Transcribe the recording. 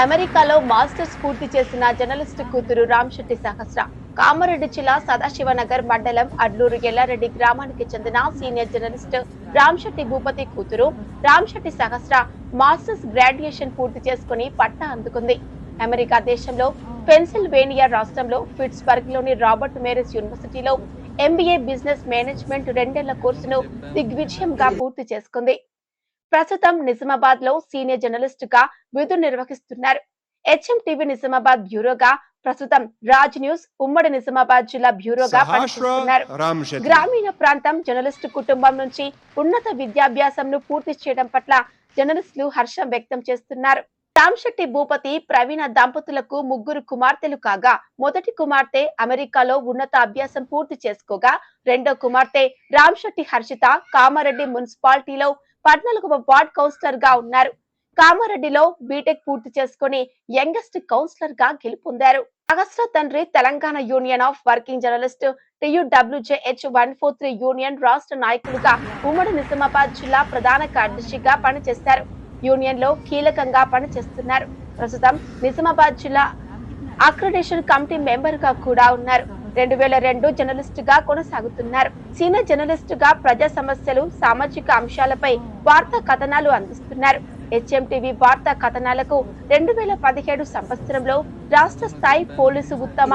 అమెరికాలో మాస్టర్స్ పూర్తి చేసిన జర్నలిస్టు కూతురు రామ్శెట్టి సహస్ర కామారెడ్డి జిల్లా సదాశివనగర్ మండలం అడ్లూరు ఎల్లారెడ్డి గ్రామానికి చెందిన సీనియర్ జర్నలిస్ట్ రామ్శెట్టి భూపతి కూతురు రామ్శెట్టి సహస్ర మాస్టర్స్ గ్రాడ్యుయేషన్ పూర్తి చేసుకుని పట్టా అందుకుంది. అమెరికా దేశంలో పెన్సిల్వేనియా రాష్ట్రంలో పిట్స్బర్గ్ లోని రాబర్ట్ మేరీస్ యూనివర్సిటీలో ఎంబీఏ బిజినెస్ మేనేజ్మెంట్ 2 ఏళ్ల కోర్సును దిగ్విజయంగా పూర్తి చేసుకుంది. ప్రస్తుతం నిజామాబాద్ లో సీనియర్ జర్నలిస్ట్ గా విధులు నిర్వహిస్తున్నారు. హెచ్ఎంటీవీ నిజామాబాద్ బ్యూరోగా ప్రస్తుతం రాజ్ న్యూస్ ఉమ్మడి నిజామాబాద్ జిల్లా బ్యూరోగా పనిచేస్తున్నారు. గ్రామీణ ప్రాంతం జర్నలిస్టు కుటుంబం నుంచి ఉన్నత విద్యాభ్యాసంను పూర్తి చేయడం పట్ల జర్నలిస్టులు హర్షం వ్యక్తం చేస్తున్నారు. రామ్శెట్టి భూపతి ప్రవీణ దంపతులకు 3 కుమార్తెలు కాగా మొదటి కుమార్తె అమెరికాలో ఉన్నత అభ్యాసం పూర్తి చేసుకోగా రెండో కుమార్తె రామ్శెట్టి హర్షిత కామారెడ్డి మున్సిపాలిటీలో 14వ వార్డ్ కౌన్సిలర్ గా ఉన్నారు. కామారెడ్డిలో బీటెక్ పూర్తి చేసుకుని యంగెస్ట్ కౌన్సిలర్ గా గెలుపొందారు. సహస్ర తండ్రి Telangana union of working journalist TUWJH 143 union రాష్ట్ర నాయకులుగా ఉమ్మడి నిజామాబాద్ జిల్లా ప్రధాన కార్యదర్శిగా పనిచేశారు. యూనియన్ లో కీలకంగా పనిచేస్తున్నారు. ప్రస్తుతం నిజామాబాద్ జిల్లా అక్రిడేషన్ కమిటీ మెంబర్ గా కూడా ఉన్నారు. 2002 జర్నలిస్ట్ గా కొనసాగుతున్నారు. సీనియర్ జర్నలిస్ట్ గా ప్రజా సమస్యలు, సామాజిక అంశాలపై వార్తా కథనాలు అందిస్తున్నారు. హెచ్ఎంటీవీ వార్తా కథనాలకు 2017 సంవత్సరంలో రాష్ట్ర స్థాయి పోలీసు ఉత్తమ